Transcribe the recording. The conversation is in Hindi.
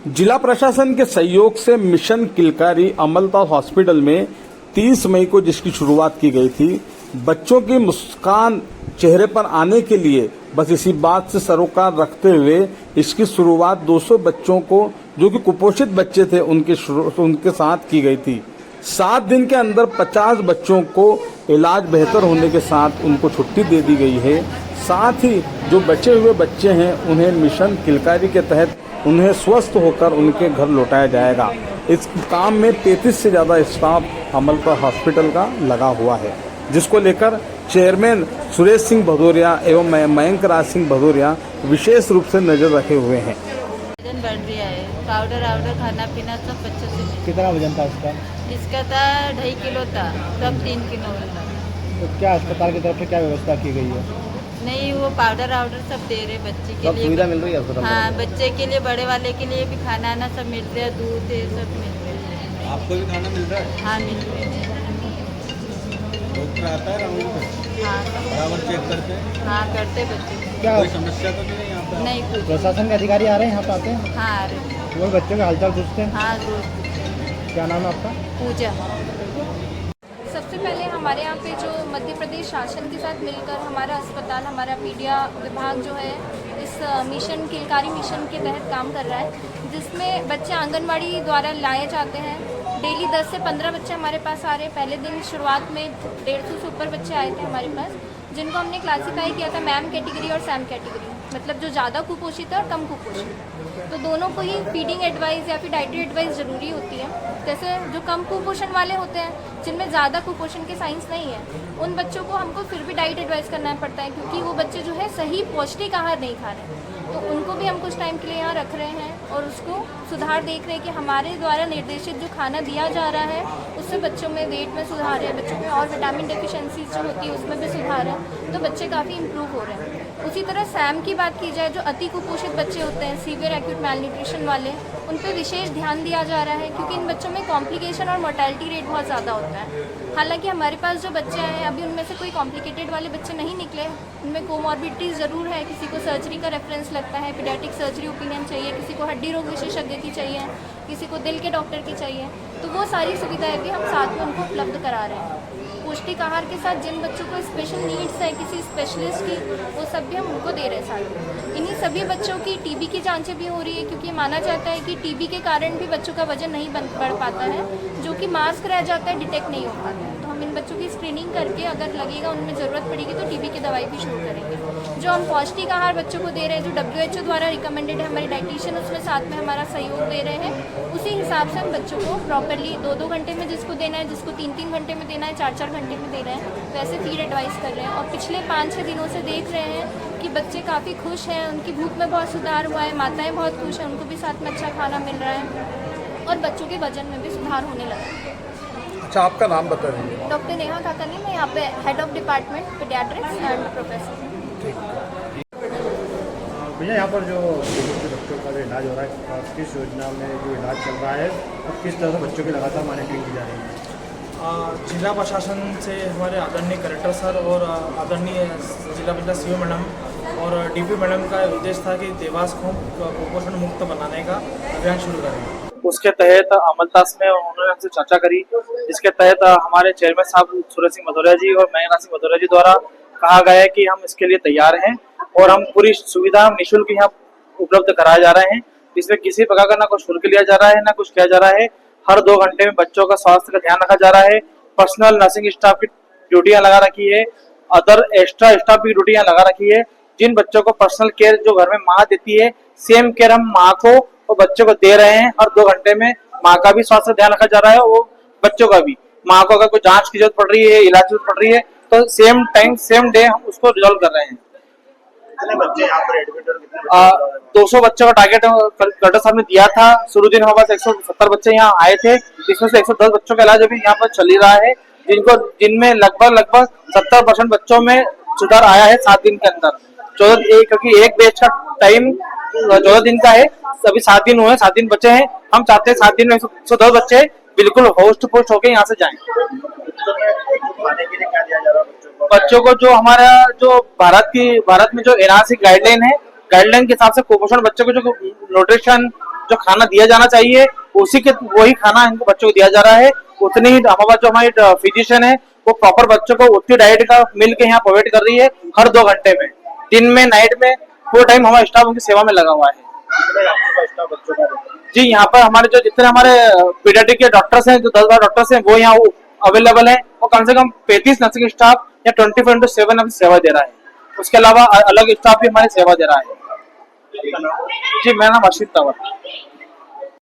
जिला प्रशासन के सहयोग से मिशन किलकारी अमलतास हॉस्पिटल में 30 मई को जिसकी शुरुआत की गई थी, बच्चों की मुस्कान चेहरे पर आने के लिए बस इसी बात से सरोकार रखते हुए इसकी शुरुआत 200 बच्चों को जो कि कुपोषित बच्चे थे उनके साथ की गई थी। 7 दिन के अंदर 50 बच्चों को इलाज बेहतर होने के साथ उनको छुट्टी दे दी गई है। साथ ही जो बचे हुए बच्चे हैं उन्हें मिशन किलकारी के तहत उन्हें स्वस्थ होकर उनके घर लौटाया जाएगा। इस काम में 33 से ज़्यादा स्टाफ अमलतास हॉस्पिटल का लगा हुआ है, जिसको लेकर चेयरमैन सुरेश सिंह भदौरिया एवं मयंक राज सिंह भदौरिया विशेष रूप से नजर रखे हुए हैं। वजन बढ़ रहा है, पाउडर आउडर खाना पीना सब बच्चों से मिलता कितना वजन था इसका? है। इसका था 2.5 किलो था, तब 3 किलो था। तो क्या अस्पताल की तरफ से क्या व्यवस्था की गई है? नहीं, वो पाउडर आउडर सब दे रहे बच्चे के सब लिए। सुविधा मिल रही है अस्पताल? हाँ, बच्चे के लिए, बड़े वाले के लिए भी खाना आना सब मिल रहा है, दूध ये सब मिल रहा है। आपको भी खाना मिल रहा है? हाँ, मिल रहा है। डॉक्टर आता है राउंड में? हाँ, बराबर चेक करते हैं? हाँ करते बच्चे। क्या कोई समस्या तो नहीं है यहाँ पे? नहीं कुछ। प्रशासन के अधिकारी आ रहे हैं यहाँ पे आते हैं? हाँ आ रहे। वो बच्चों के हालचाल पूछते हैं? हाँ रोज। क्या नाम है आपका? पूजा। सबसे पहले हमारे यहाँ पे जो मध्य प्रदेश शासन के साथ मिलकर हमारा अस्पताल, हमारा मीडिया विभाग जो है इस मिशन किलकारी मिशन के तहत काम कर रहा है, जिसमें बच्चे आंगनवाड़ी द्वारा लाए जाते हैं। डेली 10 से 15 बच्चे हमारे पास आ रहे हैं। पहले दिन शुरुआत में 150 से ऊपर बच्चे आए थे हमारे पास, जिनको हमने क्लासीफाई किया था मैम कैटेगरी और सैम कैटेगरी, मतलब जो ज़्यादा कुपोषित है और कम कुपोषित। तो दोनों को ही फीडिंग एडवाइस या फिर डाइटरी एडवाइस ज़रूरी होती है। जैसे जो कम कुपोषण वाले होते हैं, जिनमें ज़्यादा कुपोषण के साइंस नहीं है, उन बच्चों को हमको फिर भी डाइट एडवाइस करना पड़ता है, क्योंकि वो बच्चे जो है सही पौष्टिक आहार नहीं खा रहे हैं। तो उनको भी हम कुछ टाइम के लिए यहाँ रख रहे हैं और उसको सुधार देख रहे हैं कि हमारे द्वारा निर्देशित जो खाना दिया जा रहा है उससे बच्चों में वेट में सुधार है, बच्चों में और विटामिन डेफिशिएंसीज जो होती है उसमें भी सुधार है, तो बच्चे काफ़ी इम्प्रूव हो रहे हैं। उसी तरह सैम की बात की जाए, जो अति कुपोषित बच्चे होते हैं, सीवियर एक्यूट मैलन्यूट्रिशन वाले, उन पर विशेष ध्यान दिया जा रहा है, क्योंकि इन बच्चों में कॉम्प्लिकेशन और मोर्टेलिटी रेट बहुत ज़्यादा होता है। हालांकि हमारे पास जो बच्चे आए हैं अभी उनमें से कोई कॉम्प्लिकेटेड वाले बच्चे नहीं निकले। उनमें कोमॉर्बिडिटीज़ ज़रूर है, किसी को सर्जरी का रेफरेंस लगता है, पीडियाट्रिक सर्जरी ओपिनियन चाहिए, किसी को हड्डी रोग विशेषज्ञ की चाहिए, किसी को दिल के डॉक्टर की चाहिए। तो वो सारी सुविधाएं भी हम साथ में उनको उपलब्ध करा रहे हैं। पौष्टिक आहार के साथ जिन बच्चों को स्पेशल नीड्स है किसी स्पेशलिस्ट की, वो सब भी हम उनको दे रहे हैं साथ में। इन्हीं सभी बच्चों की टीबी की जांचें भी हो रही है, क्योंकि माना जाता है कि टीबी के कारण भी बच्चों का वजन नहीं बढ़ पाता है, जो कि मास्क रह जाता है, डिटेक्ट नहीं हो पाता है। तो हम इन बच्चों की स्क्रीनिंग करके अगर लगेगा उनमें ज़रूरत पड़ेगी तो टीबी की दवाई भी शुरू करेंगे। जो हम पौष्टिक आहार बच्चों को दे रहे हैं, जो WHO द्वारा रिकमेंडेड है, हमारी डाइटिशियन उसमें साथ में हमारा सहयोग दे रहे हैं, उसी हिसाब से हम बच्चों को प्रॉपरली 2-2 घंटे में जिसको देना है, जिसको 3-3 घंटे में देना है, 4-4 घंटे में दे रहे हैं, वैसे फीड एडवाइस कर रहे हैं। और पिछले 5-6 दिनों से देख रहे हैं कि बच्चे काफ़ी खुश हैं, उनकी भूख में बहुत सुधार हुआ है, माताएं बहुत खुश हैं, उनको भी साथ में अच्छा खाना मिल रहा है और बच्चों के वजन में भी सुधार होने लगा है। अच्छा, आपका नाम बता दीजिए। डॉक्टर नेहा काकानी, मैं यहाँ पे head of department paediatrics and professor. भैया यहाँ पर जो बच्चों का जो इलाज हो रहा है, किस योजना में जो इलाज चल रहा है और किस तरह से बच्चों की लगातार मॉनिटरिंग की जा रही है? जिला प्रशासन से हमारे आदरणीय कलेक्टर सर और आदरणीय जिला पंचायत सीओ मैडम और डीपी मैडम का उद्देश्य था कि देवास को कुपोषण मुक्त बनाने का अभियान शुरू करें। उसके तहत अमलतास में उन्होंने हमसे चर्चा करी, जिसके तहत हमारे चेयरमैन साहब सुरेश सिंह भदौरिया जी और मयंक राज सिंह भदौरिया जी द्वारा कहा गया है कि हम इसके लिए तैयार हैं और हम पूरी सुविधा निःशुल्क यहाँ उपलब्ध कराए जा रहे हैं। इसमें किसी प्रकार का ना कुछ शुल्क लिया जा रहा है, ना कुछ किया जा रहा है। हर 2 घंटे में बच्चों का स्वास्थ्य का ध्यान रखा जा रहा है। पर्सनल नर्सिंग स्टाफ की ड्यूटियां लगा रखी है, अदर एक्स्ट्रा स्टाफ की ड्यूटियां लगा रखी है। जिन बच्चों को पर्सनल केयर जो घर में माँ देती है, सेम केयर हम माँ को और बच्चों को दे रहे हैं। हर 2 घंटे में माँ का भी स्वास्थ्य ध्यान रखा जा रहा है और बच्चों का भी। माँ को अगर कोई जांच की जरूरत पड़ रही है, इलाज की जरूरत पड़ रही है, तो सेम टाइम सेम डे हम उसको रिजॉल्व कर रहे हैं। कितने बच्चे यहाँ पर एडमिट और कितने 200 बच्चों का टारगेट कलेक्टर साहब ने दिया था। शुरू दिन हमारे पास 170 बच्चे यहाँ आए थे, जिसमें से 110 बच्चों का इलाज अभी यहाँ पर चल ही रहा है, जिनमें लगभग 70% बच्चों में सुधार आया है 7 दिन के अंदर। 14 क्योंकि एक बैच का टाइम 14 दिन का है, अभी 7 दिन हुए हैं, 7 दिन बचे हैं। हम चाहते हैं 7 दिन में 110 बच्चे बिल्कुल होस्ट पोस्ट होके यहाँ से जाएं। खाने के लिए क्या दिया जा रहा है बच्चों को जो हमारा जो भारत में जो एनआरसी गाइडलाइन है, गाइडलाइन के हिसाब से कुपोषण बच्चों को जो न्यूट्रिशन जो खाना दिया जाना चाहिए उसी के वही खाना इनको बच्चों को दिया जा रहा है। उतनी ही हमारी फिजिशियन है वो प्रॉपर बच्चों को उतनी डाइट का मिल के यहाँ प्रोवाइड कर रही है हर 2 घंटे में, दिन में नाइट में पूरा टाइम हमारा स्टाफ उनकी सेवा में लगा हुआ है। जी यहाँ पर हमारे जो जितने हमारे पीडियाट्रिक के डॉक्टर्स हैं, जो 10-12 डॉक्टर्स हैं वो यहाँ अवेलेबल है और कम से कम 35 नर्सिंग स्टाफ या 24/7 हमें सेवा दे रहा है। उसके अलावा अलग स्टाफ भी हमारी सेवा दे रहा है। जी मेरा नाम अर्षित तंवर।